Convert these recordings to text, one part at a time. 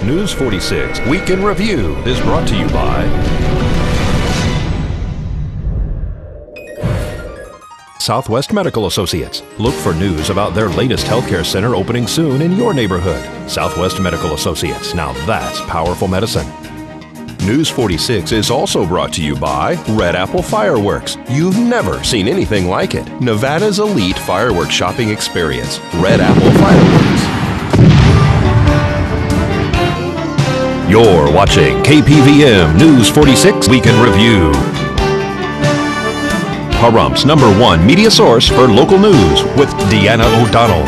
News 46 Week in Review is brought to you by Southwest Medical Associates. Look for news about their latest healthcare center opening soon in your neighborhood. Southwest Medical Associates. Now that's powerful medicine. News 46 is also brought to you by Red Apple Fireworks. You've never seen anything like it. Nevada's elite fireworks shopping experience. Red Apple Fireworks. You're watching KPVM News 46 Week in Review. Pahrumph's #1 media source for local news with Deanna O'Donnell.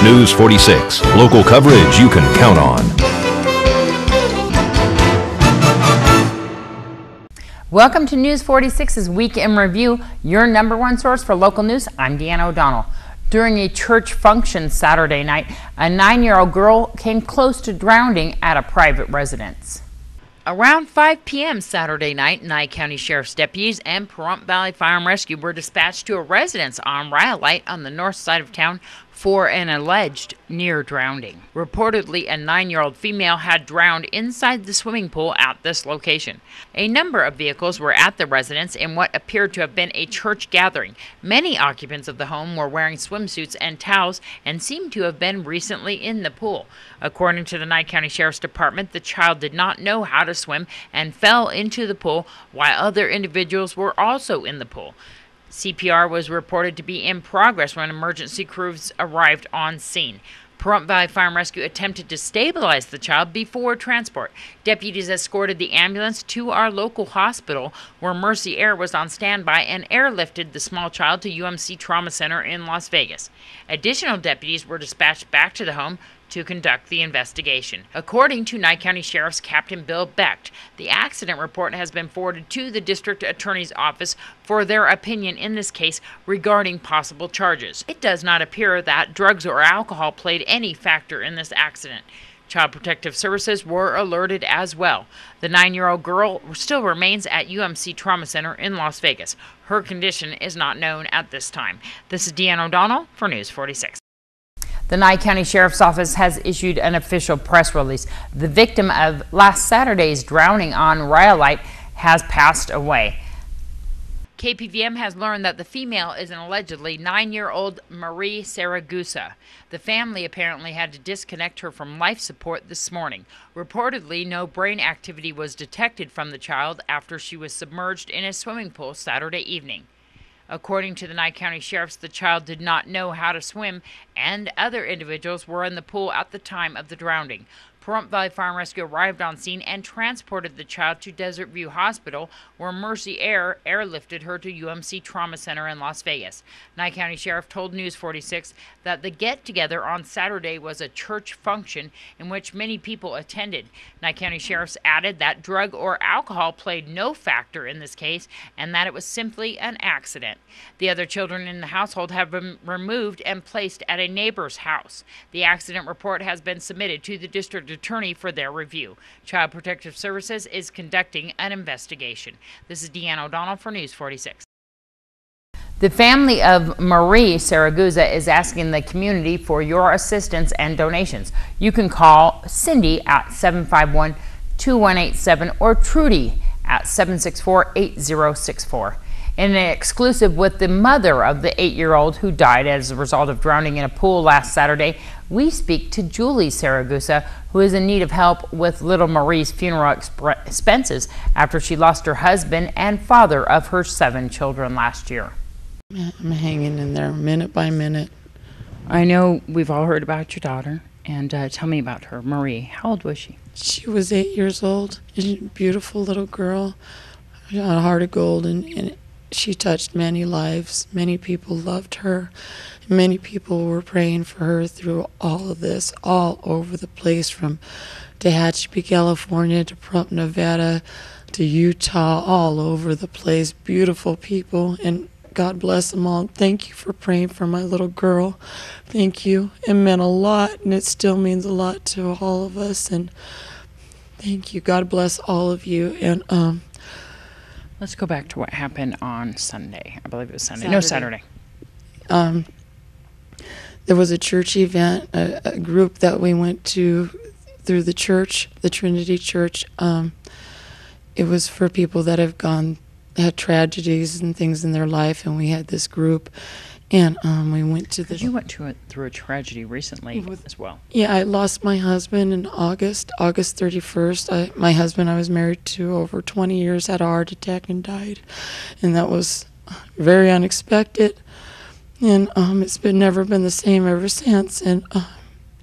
News 46, local coverage you can count on. Welcome to News 46's Week in Review, your #1 source for local news. I'm Deanna O'Donnell. During a church function Saturday night, a 9-year-old girl came close to drowning at a private residence. Around 5 p.m. Saturday night, Nye County Sheriff's deputies and Pahrump Valley Fire and Rescue were dispatched to a residence on Rhyolite on the north side of town for an alleged near drowning. Reportedly, a 9-year-old female had drowned inside the swimming pool at this location. A number of vehicles were at the residence in what appeared to have been a church gathering. Many occupants of the home were wearing swimsuits and towels and seemed to have been recently in the pool. According to the Nye County Sheriff's Department, the child did not know how to swim and fell into the pool while other individuals were also in the pool. CPR was reported to be in progress when emergency crews arrived on scene. Pahrump Valley Fire and Rescue attempted to stabilize the child before transport. Deputies escorted the ambulance to our local hospital, where Mercy Air was on standby and airlifted the small child to UMC Trauma Center in Las Vegas. Additional deputies were dispatched back to the home to conduct the investigation. According to Nye County Sheriff's Captain Bill Becht, the accident report has been forwarded to the District Attorney's Office for their opinion in this case regarding possible charges. It does not appear that drugs or alcohol played any factor in this accident. Child Protective Services were alerted as well. The 9-year-old girl still remains at UMC Trauma Center in Las Vegas. Her condition is not known at this time. This is Deanna O'Donnell for News 46. The Nye County Sheriff's Office has issued an official press release. The victim of last Saturday's drowning on Rhyolite has passed away. KPVM has learned that the female is an allegedly 9-year-old Marie Saraguza. The family apparently had to disconnect her from life support this morning. Reportedly, no brain activity was detected from the child after she was submerged in a swimming pool Saturday evening. According to the Nye County Sheriff's, the child did not know how to swim, and other individuals were in the pool at the time of the drowning. Pahrump Valley Fire and Rescue arrived on scene and transported the child to Desert View Hospital, where Mercy Air airlifted her to UMC Trauma Center in Las Vegas. Nye County Sheriff told News 46 that the get-together on Saturday was a church function in which many people attended. Nye County Sheriff's added that drug or alcohol played no factor in this case and that it was simply an accident. The other children in the household have been removed and placed at a neighbor's house. The accident report has been submitted to the District Attorney for their review. Child Protective Services is conducting an investigation. This is Deanna O'Donnell for News 46. The family of Marie Saraguza is asking the community for your assistance and donations. You can call Cindy at 751-2187 or Trudy at 764-8064. In an exclusive with the mother of the 8-year-old who died as a result of drowning in a pool last Saturday, we speak to Julie Saraguza, who is in need of help with little Marie's funeral expenses after she lost her husband and father of her 7 children last year. I'm hanging in there minute by minute. I know we've all heard about your daughter, and tell me about her. Marie, how old was she? She was 8 years old, a beautiful little girl, a heart of gold, and she touched many lives. Many people loved her. Many people were praying for her through all of this, all over the place, from Tehachapi, California, to Pahrump, Nevada, to Utah, all over the place. Beautiful people, and God bless them all. Thank you for praying for my little girl. Thank you. It meant a lot, and it still means a lot to all of us. And thank you. God bless all of you. And let's go back to what happened on Sunday. I believe it was Sunday. No, Saturday. there was a church event, a group that we went to through the church, the Trinity Church. It was for people that had tragedies and things in their life, and we had this group, and we went to You went through a tragedy recently as well. Yeah, I lost my husband in August 31st. My husband I was married to over 20 years had a heart attack and died, and that was very unexpected, and it's never been the same ever since. And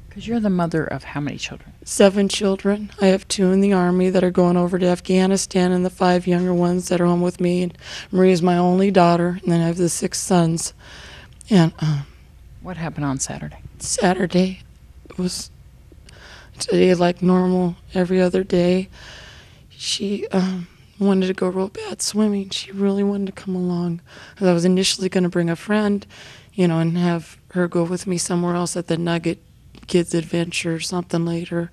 because you're the mother of how many children? 7 children. I have 2 in the Army that are going over to Afghanistan, and the 5 younger ones that are home with me. And Maria's my only daughter, and then I have the 6 sons. And what happened on Saturday? Saturday was today like normal, every other day. She wanted to go real bad swimming. She really wanted to come along. I was initially going to bring a friend, and have her go with me somewhere else at the Nugget Kids Adventure or something later,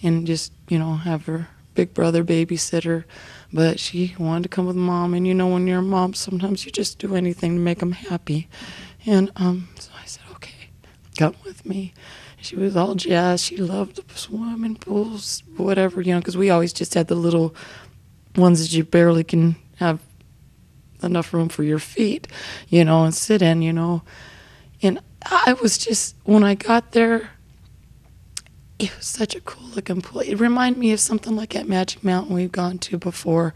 and just have her big brother babysit her. But she wanted to come with Mom, and when you're a mom, sometimes you just do anything to make them happy. And so I said, okay, come with me. She was all jazzed. She loved the swimming pools, whatever, because we always just had the little ones that you barely can have enough room for your feet, and sit in, And I was just, when I got there, it was such a cool looking pool. It reminded me of something like at Magic Mountain we've gone to before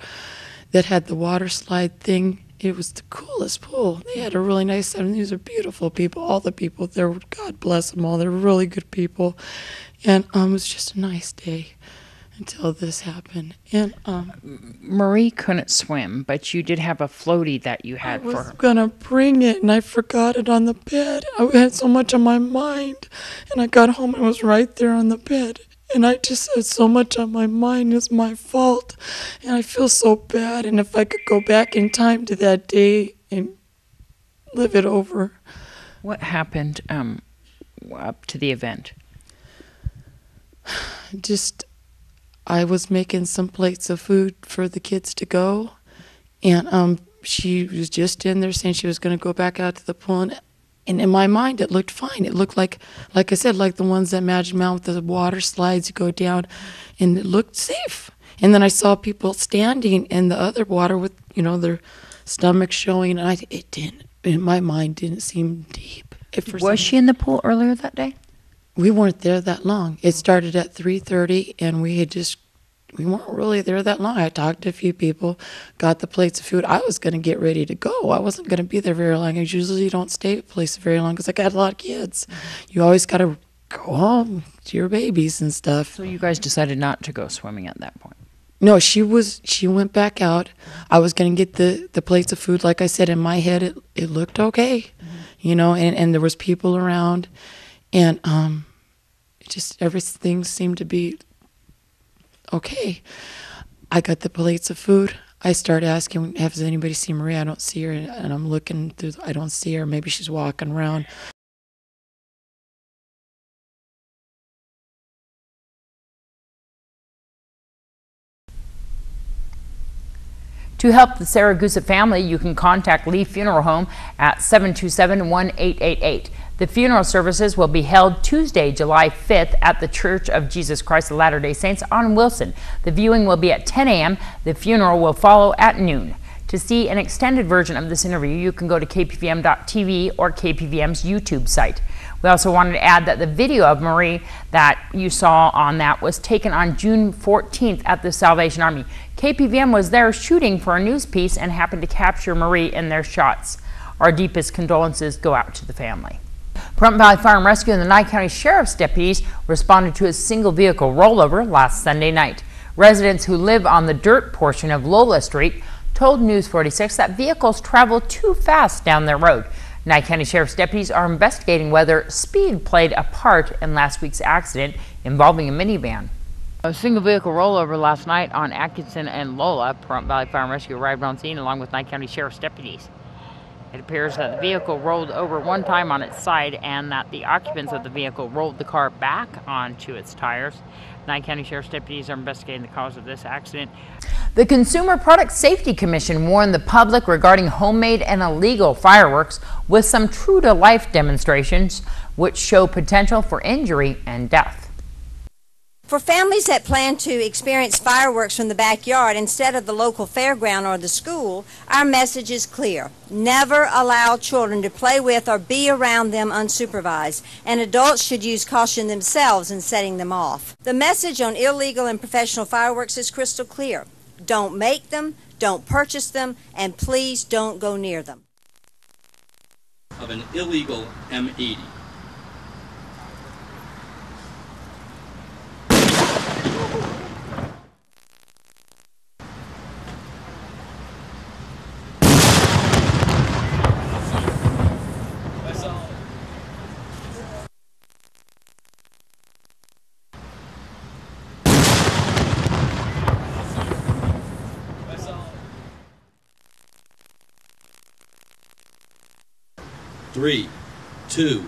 that had the water slide thing. It was the coolest pool. They had a really nice set, and these are beautiful people. All the people there, God bless them all. They're really good people. And it was just a nice day until this happened. And Marie couldn't swim, but you did have a floaty that you had for her. I was going to bring it, and I forgot it on the bed. I had so much on my mind, and I got home and it was right there on the bed. And I just had so much on my mind. It's my fault, and I feel so bad. And if I could go back in time to that day and live it over. What happened up to the event? I was making some plates of food for the kids to go, and she was just in there saying she was going to go back out to the pool, and in my mind it looked fine. It looked like I said, like the ones at Magic Mountain with the water slides you go down, and it looked safe. And then I saw people standing in the other water with their stomachs showing, and it didn't, in my mind, didn't seem deep. Was she in the pool earlier that day? We weren't there that long. It started at 3:30, and we weren't really there that long. I talked to a few people, got the plates of food. I was going to get ready to go. I wasn't going to be there very long. I usually don't stay at places very long because I got a lot of kids. You always got to go home to your babies and stuff. So you guys decided not to go swimming at that point? No, she went back out. I was going to get the plates of food. Like I said, in my head, it looked okay, and there was people around. And just everything seemed to be okay. I got the plates of food. I started asking, has anybody seen Maria? I don't see her. And I'm looking through, I don't see her. Maybe she's walking around. To help the Saraguza family, you can contact Lee Funeral Home at 727-1888. The funeral services will be held Tuesday, July 5th at the Church of Jesus Christ of Latter-day Saints on Wilson. The viewing will be at 10 a.m. The funeral will follow at noon. To see an extended version of this interview, you can go to KPVM.TV or KPVM's YouTube site. We also wanted to add that the video of Marie that you saw on that was taken on June 14th at the Salvation Army. KPVM was there shooting for a news piece and happened to capture Marie in their shots. Our deepest condolences go out to the family. Pahrump Valley Fire and Rescue and the Nye County Sheriff's deputies responded to a single vehicle rollover last Sunday night. Residents who live on the dirt portion of Lola Street told News 46 that vehicles travel too fast down their road. Nye County Sheriff's deputies are investigating whether speed played a part in last week's accident involving a minivan. A single vehicle rollover last night on Atkinson and Lola. Pahrump Valley Fire and Rescue arrived on scene along with Nye County Sheriff's deputies. It appears that the vehicle rolled over one time on its side and that the occupants of the vehicle rolled the car back onto its tires. Nye County Sheriff's deputies are investigating the cause of this accident. The Consumer Product Safety Commission warned the public regarding homemade and illegal fireworks with some true-to-life demonstrations which show potential for injury and death. For families that plan to experience fireworks from the backyard instead of the local fairground or the school, our message is clear. Never allow children to play with or be around them unsupervised, and adults should use caution themselves in setting them off. The message on illegal and professional fireworks is crystal clear. Don't make them, don't purchase them, and please don't go near them. Of an illegal M80. Three, two,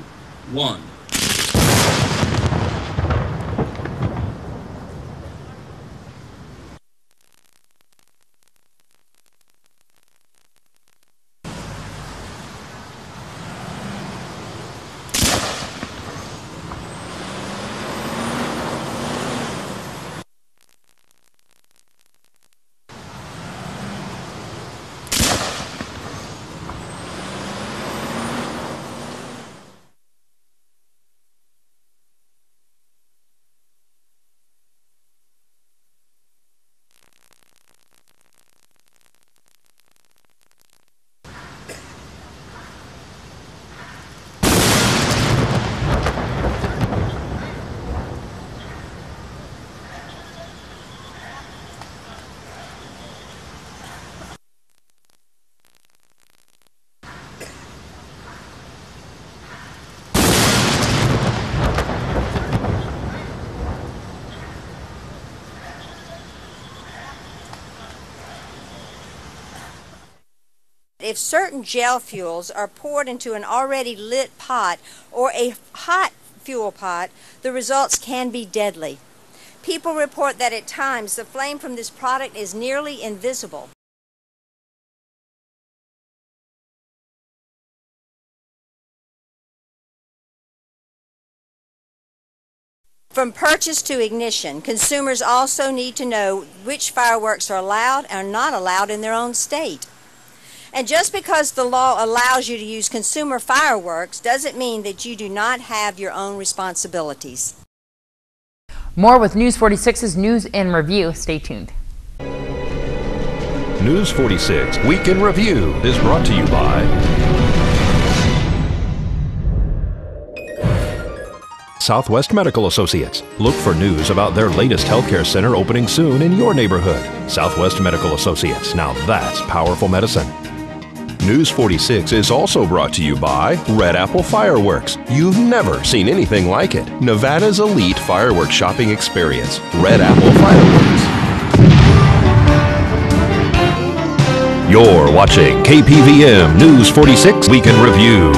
one. If certain gel fuels are poured into an already lit pot or a hot fuel pot, the results can be deadly. People report that at times the flame from this product is nearly invisible. From purchase to ignition, consumers also need to know which fireworks are allowed and not allowed in their own state. And just because the law allows you to use consumer fireworks doesn't mean that you do not have your own responsibilities. More with News 46's News in Review. Stay tuned. News 46 Week in Review is brought to you by Southwest Medical Associates. Look for news about their latest healthcare center opening soon in your neighborhood. Southwest Medical Associates. Now that's powerful medicine. News 46 is also brought to you by Red Apple Fireworks. You've never seen anything like it. Nevada's elite fireworks shopping experience. Red Apple Fireworks. You're watching KPVM News 46 Week in Review.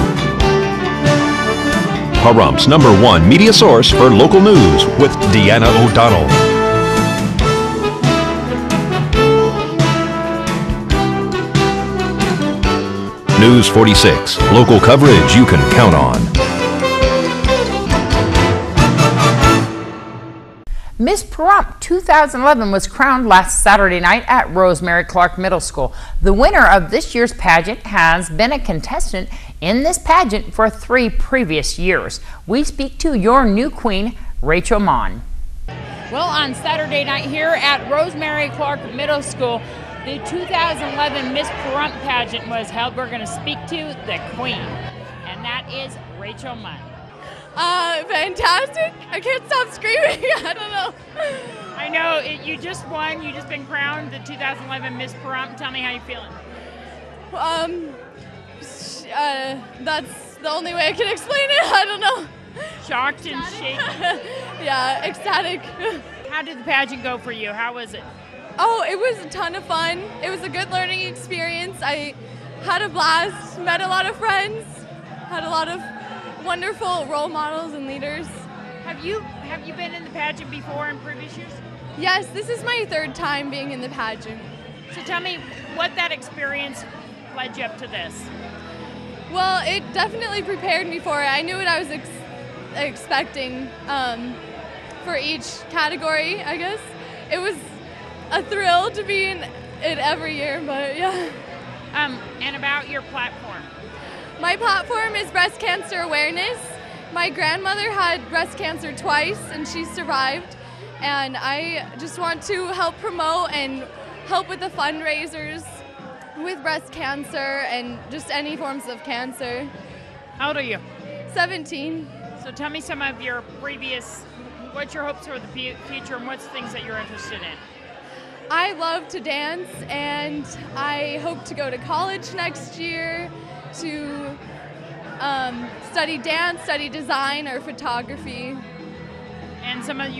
Pahrumph's #1 media source for local news with Deanna O'Donnell. News 46, local coverage you can count on. Miss Pahrump 2011 was crowned last Saturday night at Rosemary Clark Middle School. The winner of this year's pageant has been a contestant in this pageant for 3 previous years. We speak to your new queen, Rachel Mon. Well, on Saturday night here at Rosemary Clark Middle School, the 2011 Miss Pahrump pageant was held. We're going to speak to the queen, and that is Rachel Mon. Fantastic. I can't stop screaming. I don't know. I know, you just won. You just been crowned the 2011 Miss Pahrump. Tell me how you're feeling. That's the only way I can explain it. I don't know. Shocked and shaken. Yeah, ecstatic. How did the pageant go for you? How was it? Oh, it was a ton of fun. It was a good learning experience. I had a blast, met a lot of friends, had a lot of wonderful role models and leaders. Have you been in the pageant before in previous years? Yes, this is my third time being in the pageant. So tell me what that experience led you up to this. Well, it definitely prepared me for it. I knew what I was expecting for each category, I guess. It was a thrill to be in it every year, but yeah. And about your platform? My platform is breast cancer awareness. My grandmother had breast cancer twice and she survived. And I just want to help promote and help with the fundraisers with breast cancer and just any forms of cancer. How old are you? 17. So tell me some of your what's your hopes for the future and what's things that you're interested in? I love to dance and I hope to go to college next year to study dance, study design or photography. And some of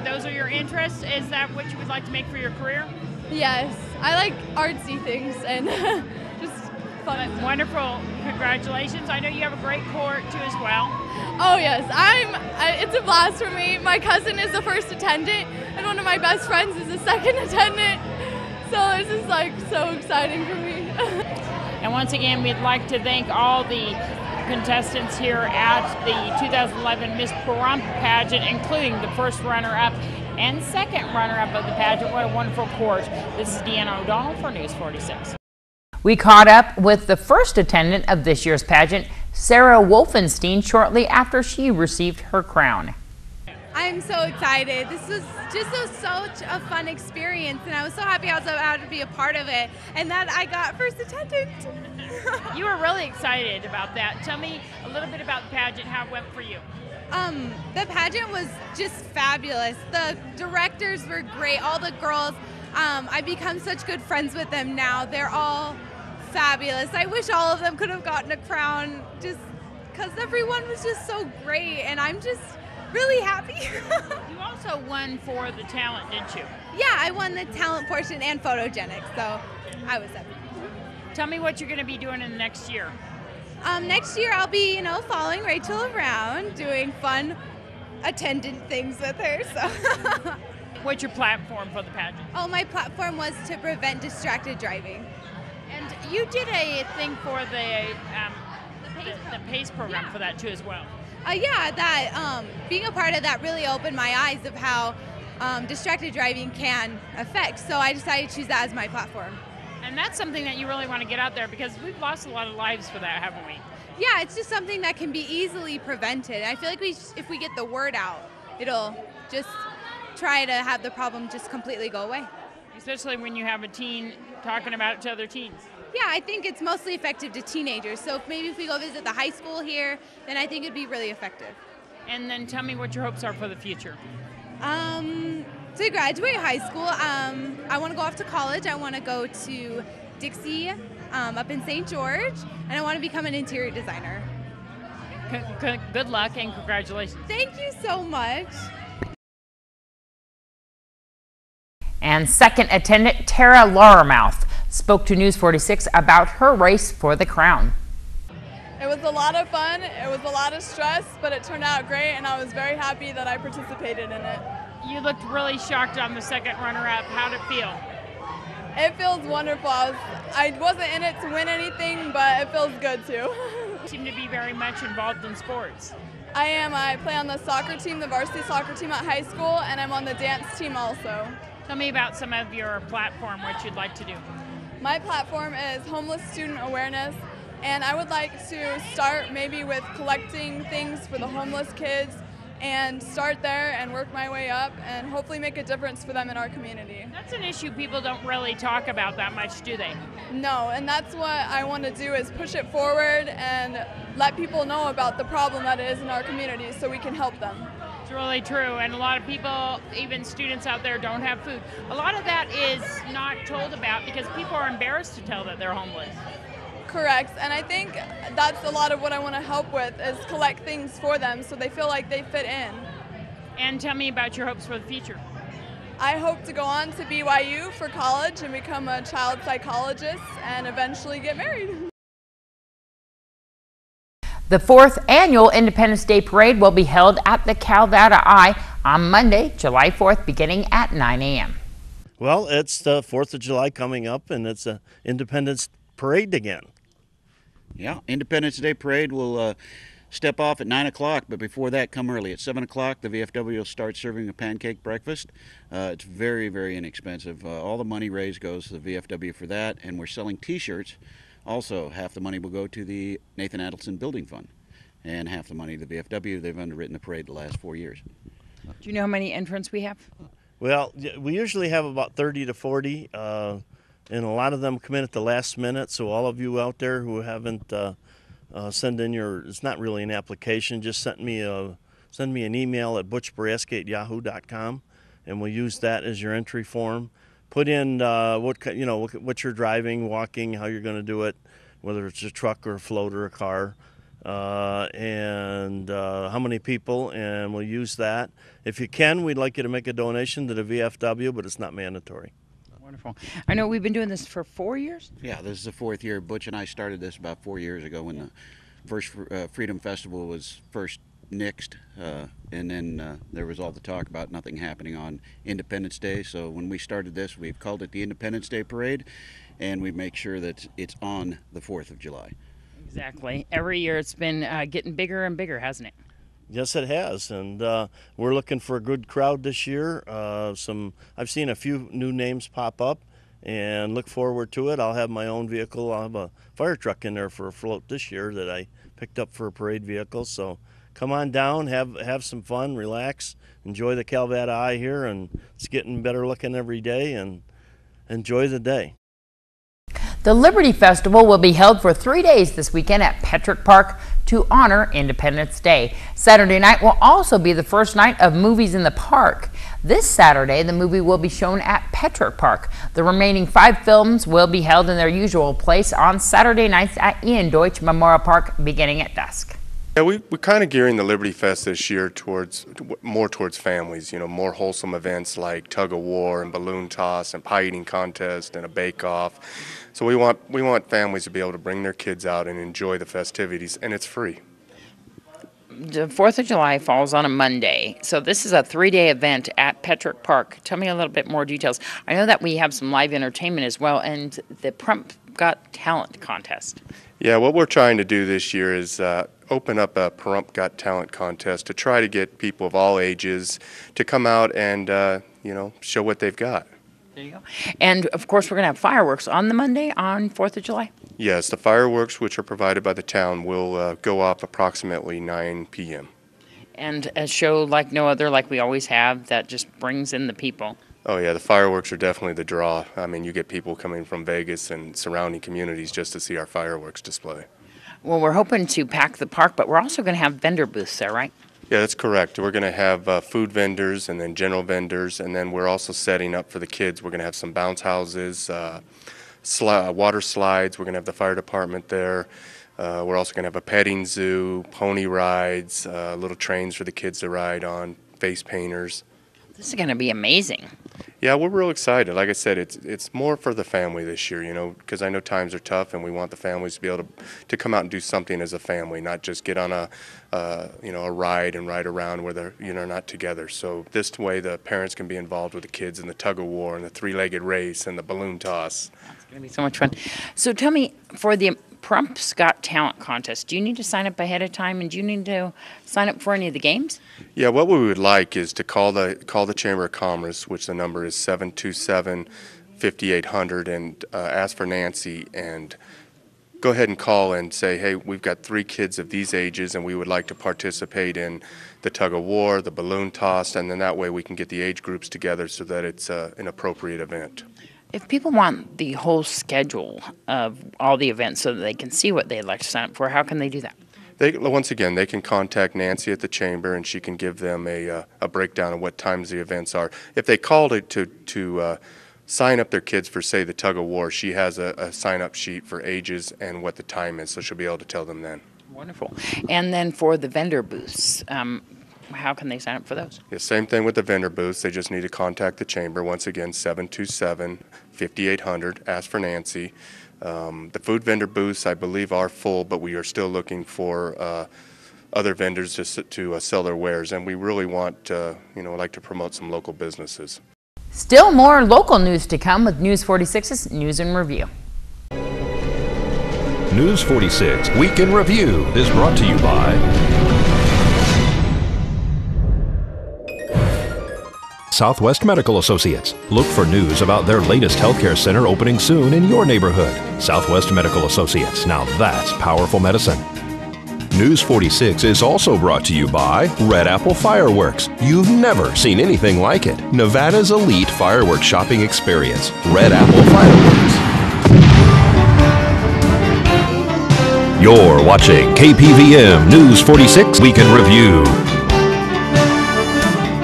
those are your interests? Is that what you would like to make for your career? Yes, I like artsy things and just fun. Wonderful, congratulations. I know you have a great court too as well. Oh yes, it's a blast for me. My cousin is the first attendant and one of my best friends is the second attendant. So this is like so exciting for me. And once again, we'd like to thank all the contestants here at the 2011 Miss Pahrump pageant, including the first runner-up and second runner-up of the pageant. What a wonderful court. This is Deanna O'Donnell for News 46. We caught up with the first attendant of this year's pageant, Sarah Wolfenstein, shortly after she received her crown. I'm so excited. This was just such a fun experience, and I was so happy I was able to be a part of it, and that I got first attendant. You were really excited about that. Tell me a little bit about the pageant, how it went for you. The pageant was just fabulous. The directors were great. All the girls, I've become such good friends with them now. They're all fabulous. I wish all of them could have gotten a crown just because everyone was just so great, and I'm just really happy. You also won for the talent, didn't you? Yeah, I won the talent portion and photogenic, so I was happy. Tell me what you're going to be doing in the next year. Next year I'll be, following Rachel around, doing fun attendant things with her. So. What's your platform for the pageant? Oh, my platform was to prevent distracted driving. And you did a thing for the PACE program for that too as well. Being a part of that really opened my eyes of how distracted driving can affect. So I decided to choose that as my platform. And that's something that you really want to get out there because we've lost a lot of lives for that, haven't we? Yeah, it's just something that can be easily prevented. I feel like if we get the word out, it'll just try to have the problem just completely go away. Especially when you have a teen talking about it to other teens. Yeah, I think it's mostly effective to teenagers. So maybe if we go visit the high school here, then I think it'd be really effective. And then tell me what your hopes are for the future. To graduate high school, I want to go off to college. I want to go to Dixie up in St. George, and I want to become an interior designer. Good luck and congratulations. Thank you so much. And second attendant, Tara Laurermouth, spoke to News 46 about her race for the crown. It was a lot of fun, it was a lot of stress, but it turned out great and I was very happy that I participated in it. You looked really shocked on the second runner-up. How'd it feel? It feels wonderful. I wasn't in it to win anything, but it feels good too. You seem to be very much involved in sports. I am. I play on the soccer team, the varsity soccer team at high school, and I'm on the dance team also. Tell me about some of your platform, what you'd like to do. My platform is homeless student awareness, and I would like to start maybe with collecting things for the homeless kids and start there and work my way up and hopefully make a difference for them in our community. That's an issue people don't really talk about that much, do they? No, and that's what I want to do is push it forward and let people know about the problem that it is in our community so we can help them. It's really true, and a lot of people, even students out there, don't have food. A lot of that is not told about because people are embarrassed to tell that they're homeless. Correct, and I think that's a lot of what I want to help with is collect things for them so they feel like they fit in. And tell me about your hopes for the future. I hope to go on to BYU for college and become a child psychologist and eventually get married. The 4th annual Independence Day Parade will be held at the Calvada Eye on Monday, July 4th, beginning at 9 a.m. Well, it's the 4th of July coming up, and it's an Independence Parade again. Yeah, Independence Day Parade will step off at 9 o'clock, but before that, come early. At 7 o'clock, the VFW will start serving a pancake breakfast. It's very, very inexpensive. All the money raised goes to the VFW for that, and we're selling T-shirts. Also, half the money will go to the Nathan Adelson Building Fund, and half the money to the VFW. They've underwritten the parade the last 4 years. Do you know how many entrants we have? Well, we usually have about 30 to 40, and a lot of them come in at the last minute, so all of you out there who haven't send in your, it's not really an application, just send me an email at butchbraska@yahoo.com, and we'll use that as your entry form. Put in what you're driving, walking, how you're going to do it, whether it's a truck or a float or a car, and how many people, and we'll use that. If you can, we'd like you to make a donation to the VFW, but it's not mandatory. Wonderful. I know we've been doing this for 4 years. Yeah, this is the 4th year. Butch and I started this about 4 years ago when the first Freedom Festival was first nixed, and then there was all the talk about nothing happening on Independence Day. So when we started this, we've called it the Independence Day Parade, and we make sure that it's on the 4th of July. Exactly. Every year it's been getting bigger and bigger, hasn't it? Yes, it has, and we're looking for a good crowd this year. I've seen a few new names pop up, and look forward to it. I'll have my own vehicle. I'll have a fire truck in there for a float this year that I picked up for a parade vehicle. So come on down, have some fun, relax, enjoy the Calvada Eye here, and it's getting better looking every day, and enjoy the day. The Liberty Festival will be held for 3 days this weekend at Petrick Park to honor Independence Day. Saturday night will also be the first night of movies in the park. This Saturday, the movie will be shown at Petrick Park. The remaining 5 films will be held in their usual place on Saturday nights at Ian Deutsch Memorial Park beginning at dusk. Yeah, we're kind of gearing the Liberty Fest this year more towards families, more wholesome events like tug of war and balloon toss and pie eating contest and a bake-off. So we want families to be able to bring their kids out and enjoy the festivities, and it's free. The 4th of July falls on a Monday, so this is a 3-day event at Petrick Park. Tell me a little bit more details. I know that we have some live entertainment as well, and the Prump Got Talent contest. Yeah, what we're trying to do this year is open up a Pahrump Got Talent contest to try to get people of all ages to come out and show what they've got. There you go. And of course, we're going to have fireworks on the Monday on 4th of July. Yes, the fireworks, which are provided by the town, will go off approximately 9 p.m. And a show like no other, like we always have, that just brings in the people. Oh yeah, the fireworks are definitely the draw. I mean, you get people coming from Vegas and surrounding communities just to see our fireworks display. Well, we're hoping to pack the park, but we're also going to have vendor booths there, right? Yeah, that's correct. We're going to have food vendors and then general vendors, and then we're also setting up for the kids. We're going to have some bounce houses, water slides. We're going to have the fire department there. We're also going to have a petting zoo, pony rides, little trains for the kids to ride on, face painters. This is going to be amazing. Yeah, we're real excited. Like I said, it's more for the family this year, because I know times are tough, and we want the families to be able to come out and do something as a family, not just get on a ride and ride around where they're not together. So this way, the parents can be involved with the kids in the tug of war and the 3-legged race and the balloon toss. It's going to be so much fun. So tell me, for the Prump's Got Talent contest, do you need to sign up ahead of time, and do you need to sign up for any of the games? Yeah, what we would like is to call the Chamber of Commerce, which the number is 727-5800, and ask for Nancy, and go ahead and call and say, hey, we've got 3 kids of these ages, and we would like to participate in the tug of war, the balloon toss, and then that way we can get the age groups together so that it's an appropriate event. If people want the whole schedule of all the events so that they can see what they'd like to sign up for, how can they do that? Once again, they can contact Nancy at the Chamber, and she can give them a breakdown of what times the events are. If they called it to sign up their kids for, say, the tug of war, she has a sign-up sheet for ages and what the time is, so she'll be able to tell them then. Wonderful. And then for the vendor booths, how can they sign up for those? Yeah, same thing with the vendor booths. They just need to contact the chamber. Once again, 727-5800. Ask for Nancy. The food vendor booths, I believe, are full, but we are still looking for other vendors to sell their wares, and we really want, like to promote some local businesses. Still more local news to come with News 46's News and Review. News 46 Week in Review is brought to you by Southwest Medical Associates. Look for news about their latest healthcare center opening soon in your neighborhood. Southwest Medical Associates. Now that's powerful medicine. News 46 is also brought to you by Red Apple Fireworks. You've never seen anything like it. Nevada's elite fireworks shopping experience. Red Apple Fireworks. You're watching KPVM News 46 Week in Review.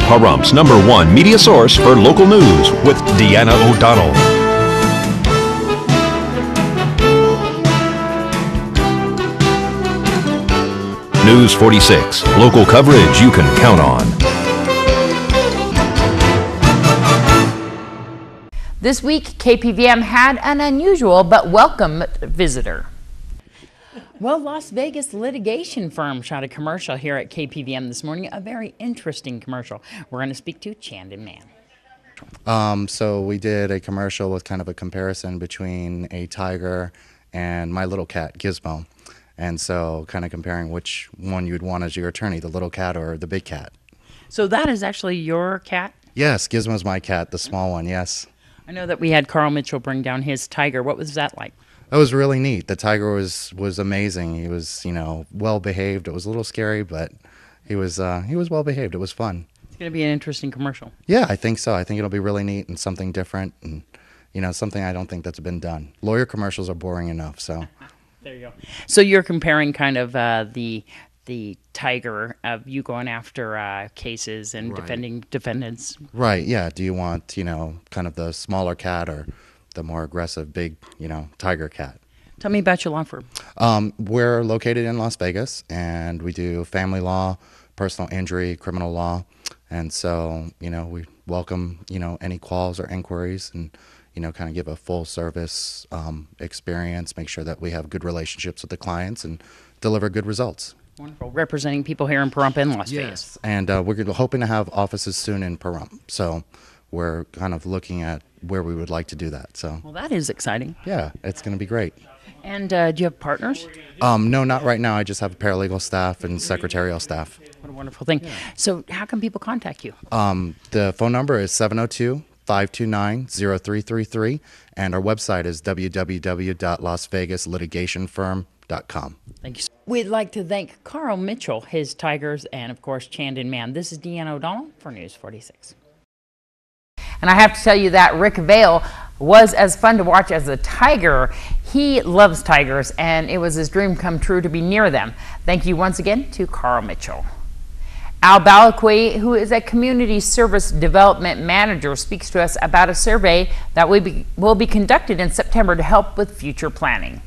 Pahrumph's #1 media source for local news with Deanna O'Donnell. News 46, local coverage you can count on. This week, KPVM had an unusual but welcome visitor. Well, Las Vegas litigation firm shot a commercial here at KPVM this morning, a very interesting commercial. We're going to speak to Chandon Man. So we did a commercial with kind of a comparison between a tiger and my little cat, Gizmo. And so kind of comparing which one you'd want as your attorney, the little cat or the big cat. So that is actually your cat? Yes, Gizmo's my cat, the small one, yes. I know that we had Carl Mitchell bring down his tiger. What was that like? That was really neat. The tiger was amazing. He was, well behaved. It was a little scary, but he was well behaved. It was fun. It's going to be an interesting commercial. Yeah, I think so. I think it'll be really neat and something different and, something I don't think that's been done. Lawyer commercials are boring enough, so. There you go. So you're comparing kind of the tiger of you going after cases and defending defendants. Right, yeah. Do you want, kind of the smaller cat or the more aggressive, big, tiger cat? Tell me about your law firm. We're located in Las Vegas, and we do family law, personal injury, criminal law. And so, we welcome, any calls or inquiries and, kind of give a full service experience, make sure that we have good relationships with the clients and deliver good results. Wonderful. Representing people here in Pahrump and Las Vegas. And we're hoping to have offices soon in Pahrump. So we're kind of looking at where we would like to do that. So. Well, that is exciting. Yeah, it's going to be great. And do you have partners? No, not right now. I just have paralegal staff and secretarial staff. What a wonderful thing. Yeah. So how can people contact you? The phone number is 702-529-0333, and our website is www.lasvegaslitigationfirm.com. Thank you. We'd like to thank Carl Mitchell, his Tigers, and of course Chandon Man. This is Deanna O'Donnell for News 46. And I have to tell you that Rick Vale was as fun to watch as a tiger. He loves tigers, and it was his dream come true to be near them. Thank you once again to Carl Mitchell. Al Balakwi, who is a Community Service Development Manager, speaks to us about a survey that will be conducted in September to help with future planning.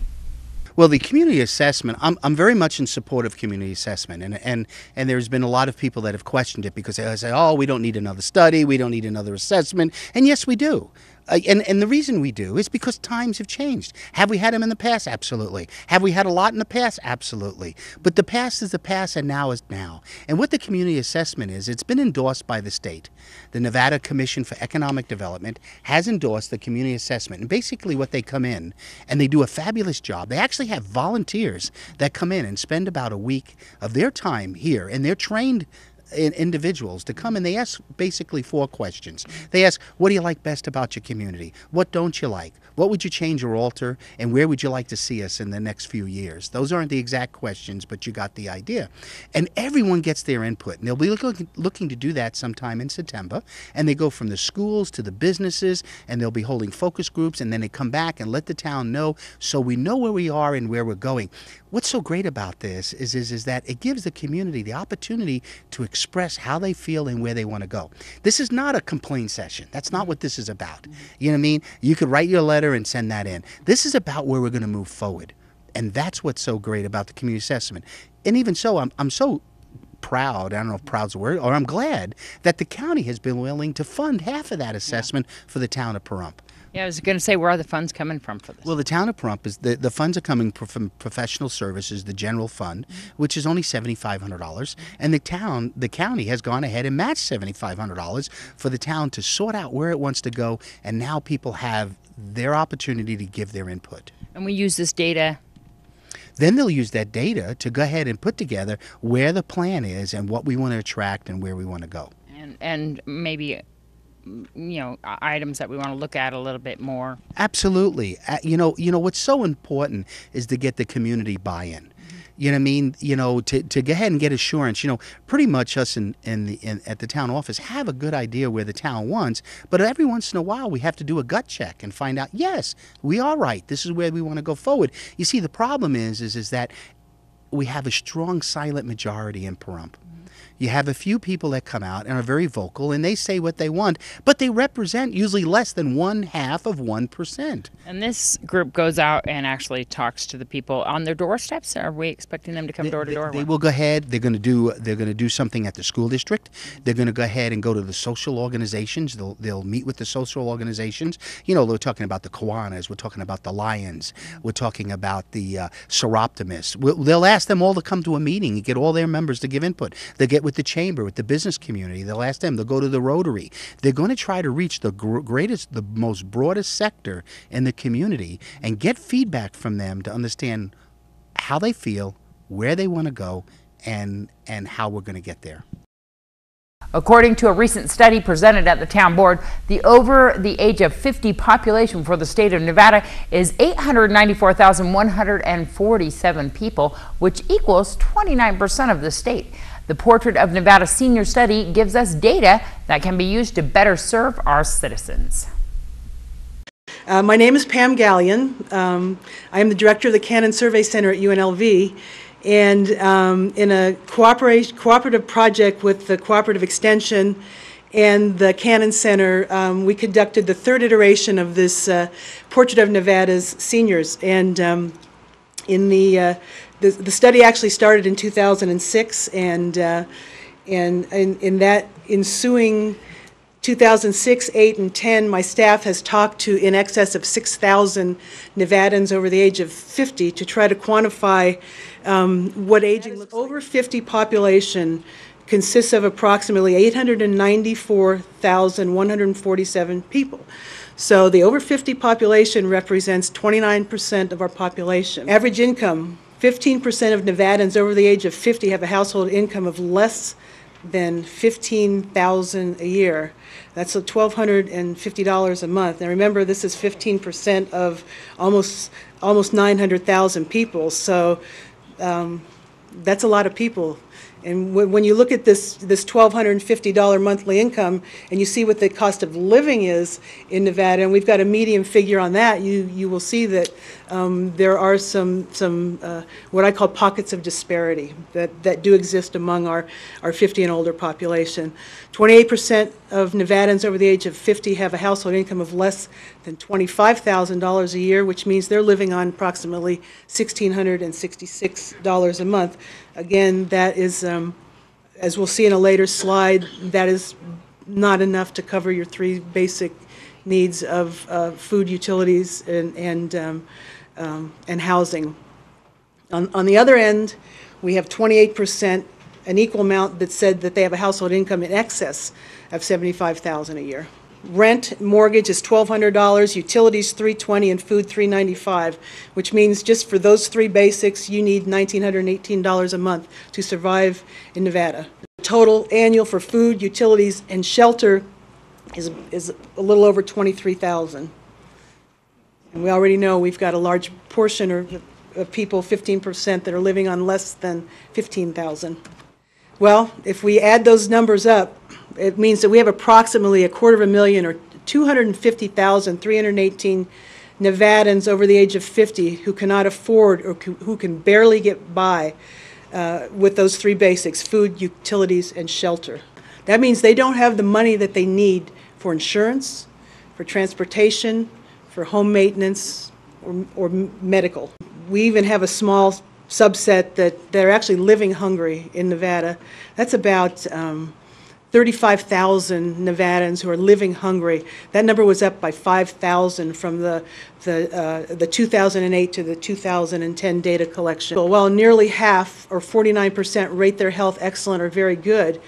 Well, the community assessment, I'm very much in support of community assessment, and there's been a lot of people that have questioned it because they say, oh, we don't need another study, we don't need another assessment, and yes, we do. And the reason we do is because times have changed. Have we had them in the past? Absolutely. Have we had a lot in the past? Absolutely. But the past is the past and now is now. And what the community assessment is, it's been endorsed by the state. The Nevada Commission for Economic Development has endorsed the community assessment. And basically what they come in and they do a fabulous job. They actually have volunteers that come in and spend about a week of their time here, and they're trained individuals to come, and they ask basically 4 questions. They ask, what do you like best about your community? What don't you like? What would you change or alter? And where would you like to see us in the next few years? Those aren't the exact questions, but you got the idea. And everyone gets their input. And they'll be looking to do that sometime in September. And they go from the schools to the businesses, and they'll be holding focus groups, and then they come back and let the town know so we know where we are and where we're going. What's so great about this is that it gives the community the opportunity to express how they feel and where they want to go. This is not a complaint session. That's not what this is about. You know what I mean? You could write your letter and send that in. This is about where we're going to move forward. And that's what's so great about the community assessment. And even so, I'm so proud, I don't know if proud's a word, or I'm glad that the county has been willing to fund half of that assessment for the town of Pahrump. Yeah, I was going to say, where are the funds coming from for this? Well, the town of Pahrump is the funds are coming from professional services, the general fund, which is only $7,500, and the county has gone ahead and matched $7,500 for the town to sort out where it wants to go, and now people have their opportunity to give their input. And we use this data. Then they'll use that data to go ahead and put together where the plan is and what we want to attract and where we want to go. And maybe, items that we want to look at a little bit more. Absolutely. You know what's so important is to get the community buy-in. You know what I mean? To go ahead and get assurance. Pretty much us at the town office have a good idea where the town wants, but every once in a while we have to do a gut check and find out, yes, we are right. This is where we want to go forward. You see, the problem is that we have a strong silent majority in Pahrump. You have a few people that come out and are very vocal, and they say what they want, but they represent usually less than 0.5%. And this group goes out and actually talks to the people on their doorsteps. Are we expecting them to come door to door? They will go ahead. They're going to do something at the school district. They're going to go ahead and go to the social organizations. They'll meet with the social organizations. We're talking about the Kiwanis. We're talking about the Lions. We're talking about the Seroptimists. They'll ask them all to come to a meeting and get all their members to give input. They'll get with the chamber, with the business community. They'll ask them. They'll go to the Rotary. They're going to try to reach the most broadest sector in the community and get feedback from them to understand how they feel, where they want to go, and how we're going to get there. According to a recent study presented at the town board, the over the age of 50 population for the state of Nevada is 894,147 people, which equals 29% of the state. The Portrait of Nevada Senior Study gives us data that can be used to better serve our citizens. My name is Pam Gallion. I am the director of the Cannon Survey Center at UNLV. And in a cooperative project with the Cooperative Extension and the Cannon Center, we conducted the third iteration of this Portrait of Nevada's Seniors. And the study actually started in 2006, and in that ensuing 2006, 8, and 10, my staff has talked to in excess of 6,000 Nevadans over the age of 50 to try to quantify what aging looks like. Over 50 population consists of approximately 894,147 people. So the over 50 population represents 29% of our population. Average income, 15% of Nevadans over the age of 50 have a household income of less than $15,000 a year. That's $1,250 a month. Now remember, this is 15% of almost 900,000 people. So that's a lot of people. And when you look at this $1,250 monthly income, and you see what the cost of living is in Nevada, and we've got a median figure on that, you will see that there are some what I call pockets of disparity that do exist among our 50 and older population. 28% of Nevadans over the age of 50 have a household income of less than $25,000 a year, which means they're living on approximately $1,666 a month. Again, that is, as we'll see in a later slide, that is not enough to cover your three basic needs of food, utilities, and housing. On the other end, we have 28%, an equal amount that said that they have a household income in excess of $75,000 a year. Rent, mortgage is $1,200, utilities $320, and food $395, which means just for those three basics, you need $1,918 a month to survive in Nevada. The total annual for food, utilities, and shelter is a little over $23,000. And we already know we've got a large portion of people, 15%, that are living on less than $15,000. Well, if we add those numbers up, it means that we have approximately 250,000 or 250,318 Nevadans over the age of 50 who cannot afford or who can barely get by with those three basics: food, utilities, and shelter. That means they don't have the money that they need for insurance, for transportation, for home maintenance, or medical. We even have a small subset that they're actually living hungry in Nevada. That's about 35,000 Nevadans who are living hungry. That number was up by 5,000 from the 2008 to the 2010 data collection. While nearly half, or 49%, rate their health excellent or very good,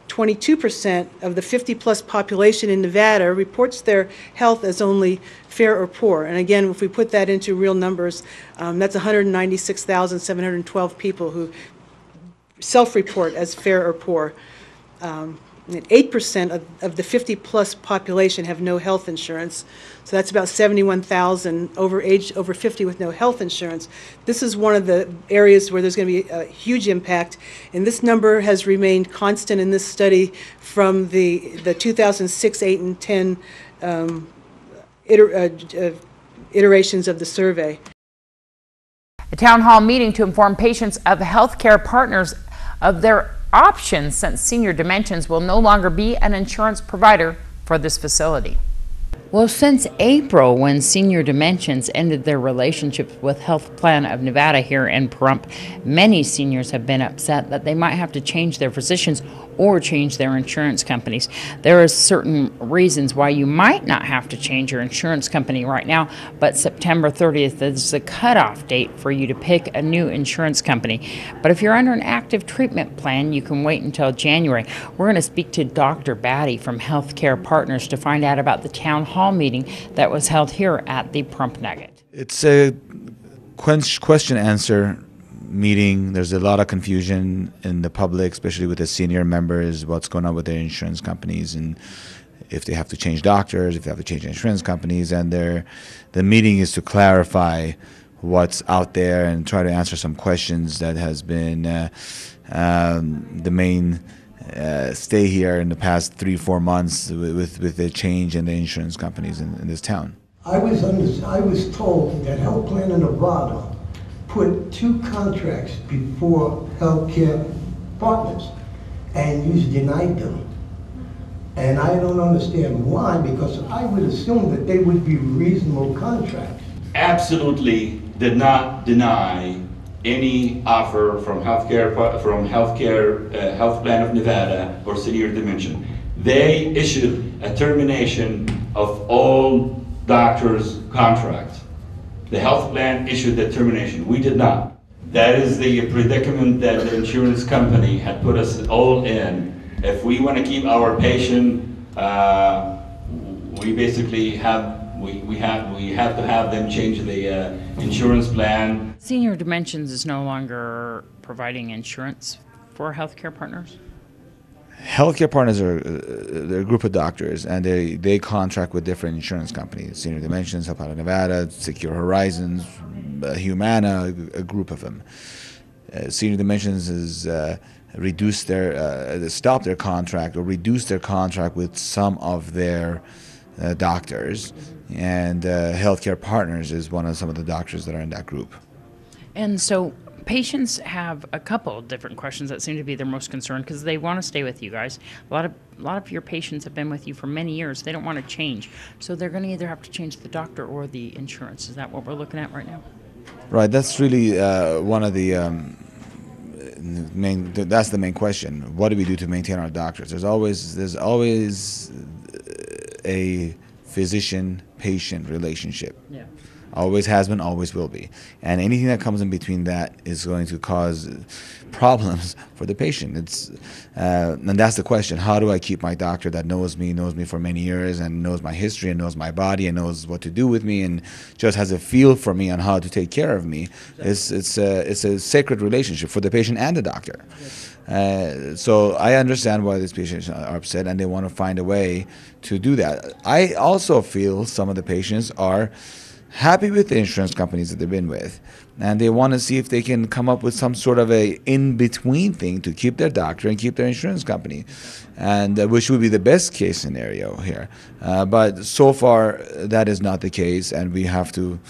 22% of the 50-plus population in Nevada reports their health as only fair or poor. And again, if we put that into real numbers, that's 196,712 people who self-report as fair or poor. 8% of the 50-plus population have no health insurance, so that's about 71,000 over 50 with no health insurance. This is one of the areas where there's going to be a huge impact, and this number has remained constant in this study from the 2006, 8, and 10 iterations of the survey. A town hall meeting to inform patients of healthcare partners of their options, since Senior Dimensions will no longer be an insurance provider for this facility. Well, since April, when Senior Dimensions ended their relationship with Health Plan of Nevada here in Pahrump, many seniors have been upset that they might have to change their physicians or change their insurance companies. There are certain reasons why you might not have to change your insurance company right now, but September 30th is the cutoff date for you to pick a new insurance company. But if you're under an active treatment plan, you can wait until January. We're going to speak to Dr. Batty from Healthcare Partners to find out about the town hall meeting that was held here at the Pahrump Nugget. It's a question-answer meeting. There's a lot of confusion in the public, especially with the senior members, what's going on with their insurance companies and if they have to change doctors, if they have to change insurance companies. And the meeting is to clarify what's out there and try to answer some questions that has been the main stay here in the past 3-4 months with the change in the insurance companies in this town. I was told that Health Plan of Nevada put 2 contracts before Healthcare Partners, and you denied them. And I don't understand why, because I would assume that they would be reasonable contracts. Absolutely did not deny any offer from Health Plan of Nevada or Senior Dimension. They issued a termination of all doctors' contracts. The health plan issued the termination. We did not. That is the predicament that the insurance company had put us all in. If we want to keep our patient, we basically have to have them change the insurance plan. Senior Dimensions is no longer providing insurance for Healthcare Partners? Healthcare Partners they're a group of doctors, and they contract with different insurance companies. Senior Dimensions, Health Plan of Nevada, Secure Horizons, Humana, a group of them. Senior Dimensions has stopped their contract or reduced their contract with some of their doctors, and Healthcare Partners is some of the doctors that are in that group. And so patients have a couple of different questions that seem to be their most concern because they want to stay with you guys. A lot of your patients have been with you for many years. They don't want to change. So they're going to either have to change the doctor or the insurance. Is that what we're looking at right now? Right. That's really one of the that's the main question. What do we do to maintain our doctors? There's always a physician-patient relationship. Yeah. Always has been, always will be. And anything that comes in between that is going to cause problems for the patient. And that's the question. How do I keep my doctor that knows me for many years and knows my history and knows my body and knows what to do with me and just has a feel for me on how to take care of me? It's a sacred relationship for the patient and the doctor. So I understand why these patients are upset and they want to find a way to do that. I also feel some of the patients are happy with the insurance companies that they've been with, and they want to see if they can come up with some sort of a in-between thing to keep their doctor and keep their insurance company, and which would be the best case scenario here. But so far that is not the case, and we have to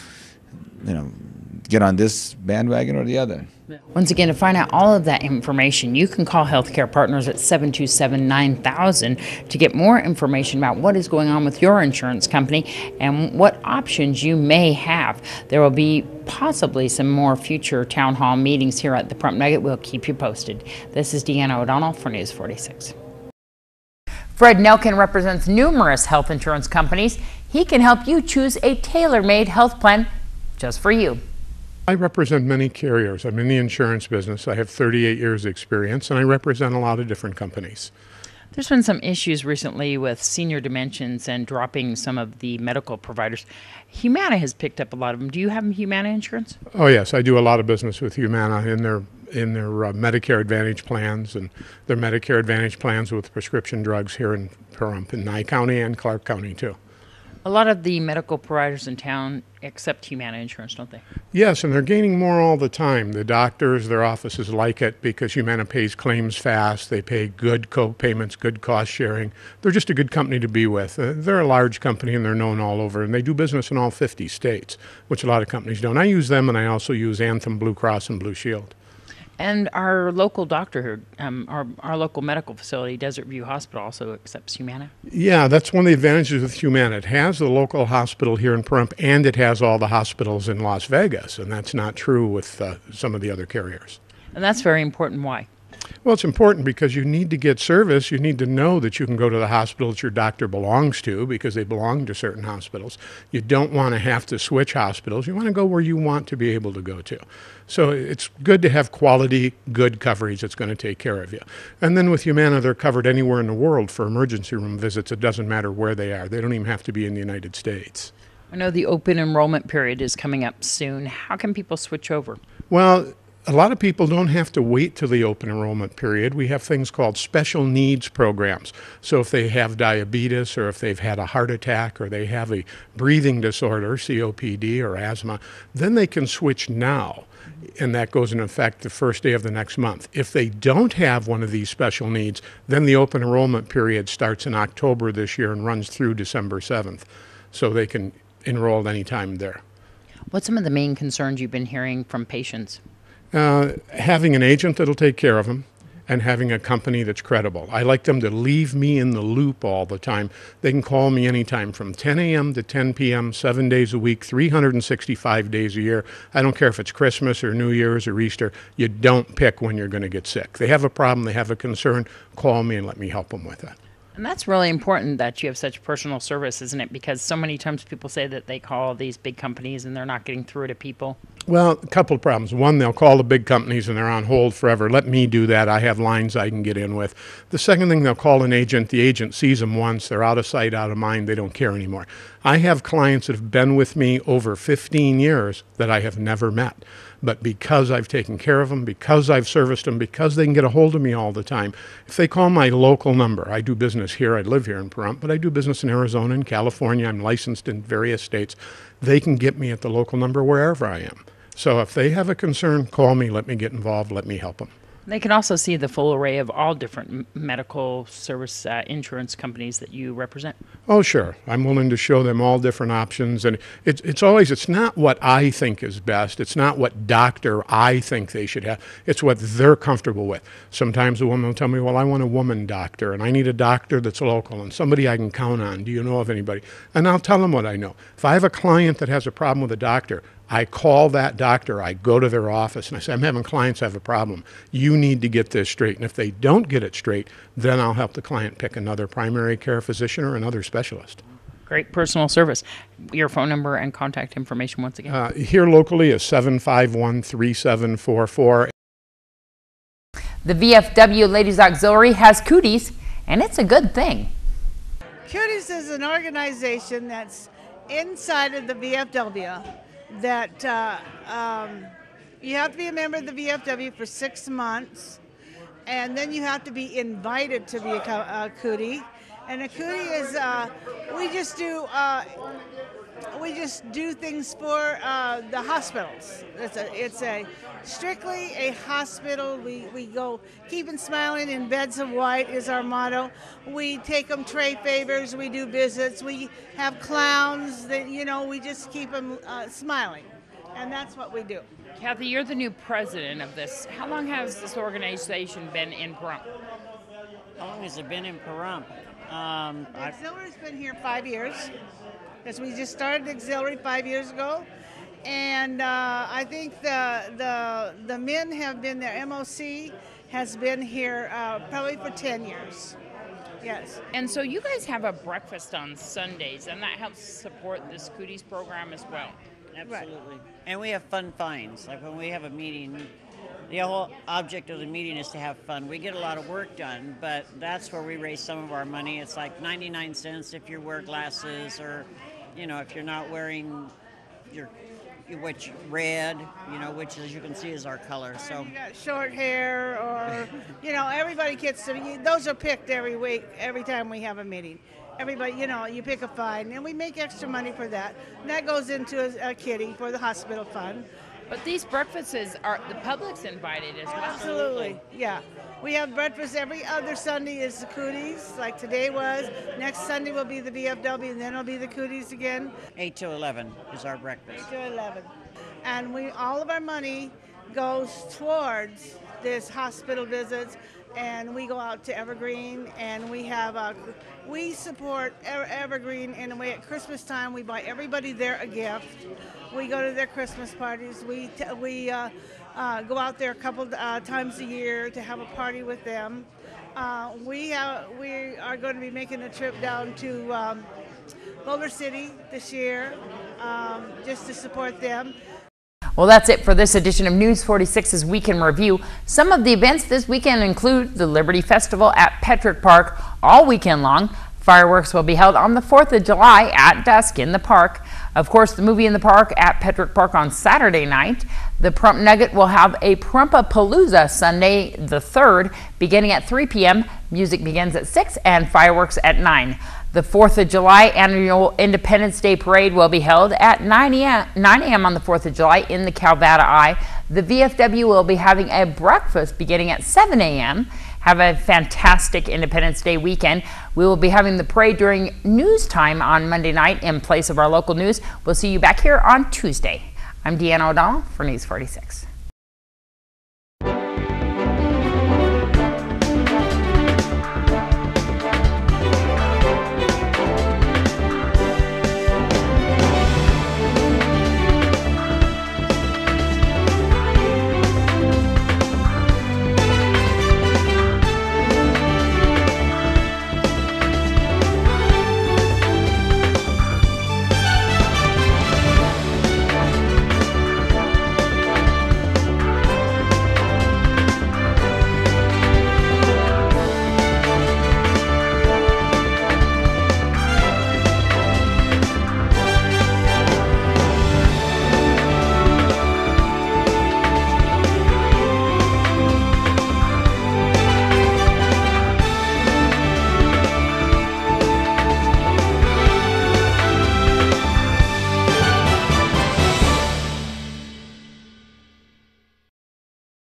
get on this bandwagon or the other. Once again, to find out all of that information, you can call Healthcare Partners at 727-9000 to get more information about what is going on with your insurance company and what options you may have. There will be possibly some more future town hall meetings here at the Pahrump Nugget. We'll keep you posted. This is Deanna O'Donnell for News 46. Fred Nelkin represents numerous health insurance companies. He can help you choose a tailor-made health plan just for you. I represent many carriers. I'm in the insurance business. I have 38 years experience, and I represent a lot of different companies. There's been some issues recently with senior dimensions and dropping some of the medical providers. Humana has picked up a lot of them. Do you have Humana insurance? Oh yes, I do a lot of business with Humana in their Medicare Advantage plans and their Medicare Advantage plans with prescription drugs here in Pahrump, in Nye County and Clark County too. A lot of the medical providers in town accept Humana insurance, don't they? Yes, and they're gaining more all the time. The doctors, their offices like it because Humana pays claims fast. They pay good co-payments, good cost sharing. They're just a good company to be with. They're a large company and they're known all over, and they do business in all 50 states, which a lot of companies don't. I use them, and I also use Anthem, Blue Cross, and Blue Shield. And our local doctor, our local medical facility, Desert View Hospital, also accepts Humana? Yeah, that's one of the advantages with Humana. It has the local hospital here in Pahrump, and it has all the hospitals in Las Vegas, and that's not true with some of the other carriers. And that's very important. Why? Well, it's important because you need to get service. You need to know that you can go to the hospital that your doctor belongs to because they belong to certain hospitals. You don't want to have to switch hospitals. You want to go where you want to be able to go to. So it's good to have quality, good coverage that's going to take care of you. And then with Humana, they're covered anywhere in the world for emergency room visits. It doesn't matter where they are. They don't even have to be in the United States. I know the open enrollment period is coming up soon. How can people switch over? Well, a lot of people don't have to wait till the open enrollment period. We have things called special needs programs. So if they have diabetes or if they've had a heart attack or they have a breathing disorder, COPD or asthma, then they can switch now. And that goes into effect the first day of the next month. If they don't have one of these special needs, then the open enrollment period starts in October this year and runs through December 7th. So they can enroll anytime there. What's some of the main concerns you've been hearing from patients? Having an agent that'll take care of them and having a company that's credible. I like them to leave me in the loop all the time. They can call me anytime from 10 a.m. to 10 p.m., 7 days a week, 365 days a year. I don't care if it's Christmas or New Year's or Easter. You don't pick when you're going to get sick. They have a problem, they have a concern, call me and let me help them with that. And that's really important that you have such personal service, isn't it? Because so many times people say that they call these big companies and they're not getting through to people. Well, a couple of problems. One, they'll call the big companies and they're on hold forever. Let me do that. I have lines I can get in with. The second thing, they'll call an agent. The agent sees them once. They're out of sight, out of mind. They don't care anymore. I have clients that have been with me over 15 years that I have never met. But because I've taken care of them, because I've serviced them, because they can get a hold of me all the time, if they call my local number, I do business here, I live here in Pahrump, but I do business in Arizona and California, I'm licensed in various states, they can get me at the local number wherever I am. So if they have a concern, call me, let me get involved, let me help them. They can also see the full array of all different medical service insurance companies that you represent. Oh, sure. I'm willing to show them all different options. And it's not what I think is best. It's not what doctor I think they should have. It's what they're comfortable with. Sometimes a woman will tell me, well, I want a woman doctor, and I need a doctor that's local and somebody I can count on. Do you know of anybody? And I'll tell them what I know. If I have a client that has a problem with a doctor, I call that doctor, I go to their office, and I say, I'm having clients have a problem. You need to get this straight. And if they don't get it straight, then I'll help the client pick another primary care physician or another specialist. Great personal service. Your phone number and contact information once again. Here locally is 751-3744. The VFW Ladies Auxiliary has cooties, and it's a good thing. Cooties is an organization that's inside of the VFW. That you have to be a member of the VFW for 6 months, and then you have to be invited to be a cootie. And a cootie is we just do things for the hospitals. It's strictly a hospital. We go keeping smiling in beds of white is our motto. We take them tray favors. We do visits. We have clowns that we just keep them smiling. And that's what we do. Kathy, you're the new president of this. How long has this organization been in Pahrump? How long has it been in Pahrump? The auxiliary's been here 5 years, because we just started the auxiliary 5 years ago. And I think the men have been there. MOC has been here probably for 10 years. Yes. And so you guys have a breakfast on Sundays, and that helps support this Cooties program as well. Absolutely. And we have fun finds. Like when we have a meeting, the whole object of the meeting is to have fun. We get a lot of work done, but that's where we raise some of our money. It's like 99 cents if you wear glasses, or, you know, if you're not wearing your which red, you know, which as you can see is our color. So you got short hair, or you know, everybody gets to, those are picked every week, every time we have a meeting. Everybody, you know, you pick a fund, and we make extra money for that. And that goes into a kitty for the hospital fund. But these breakfasts are, the public's invited as well. Absolutely, yeah. We have breakfast every other Sunday is the Cooties, like today was. Next Sunday will be the VFW, and then it'll be the Cooties again. 8 to 11 is our breakfast. 8 to 11. And all of our money goes towards this hospital visits, and we go out to Evergreen, and we support Evergreen in a way. At Christmas time, we buy everybody there a gift. We go to their Christmas parties. We go out there a couple times a year to have a party with them. We are going to be making a trip down to Boulder City this year, just to support them. Well, that's it for this edition of News 46's Weekend Review. Some of the events this weekend include the Liberty Festival at Petrick Park all weekend long. Fireworks will be held on the 4th of July at dusk in the park. Of course, the movie in the park at Petrick Park on Saturday night. The Pahrump Nugget will have a Prumpapalooza Sunday the 3rd, beginning at 3 p.m. Music begins at 6 and fireworks at 9. The 4th of July annual Independence Day Parade will be held at 9 a.m. on the 4th of July in the Calvada Eye. The VFW will be having a breakfast beginning at 7 a.m. Have a fantastic Independence Day weekend. We will be having the parade during news time on Monday night in place of our local news. We'll see you back here on Tuesday. I'm Deanna O'Donnell for News 46.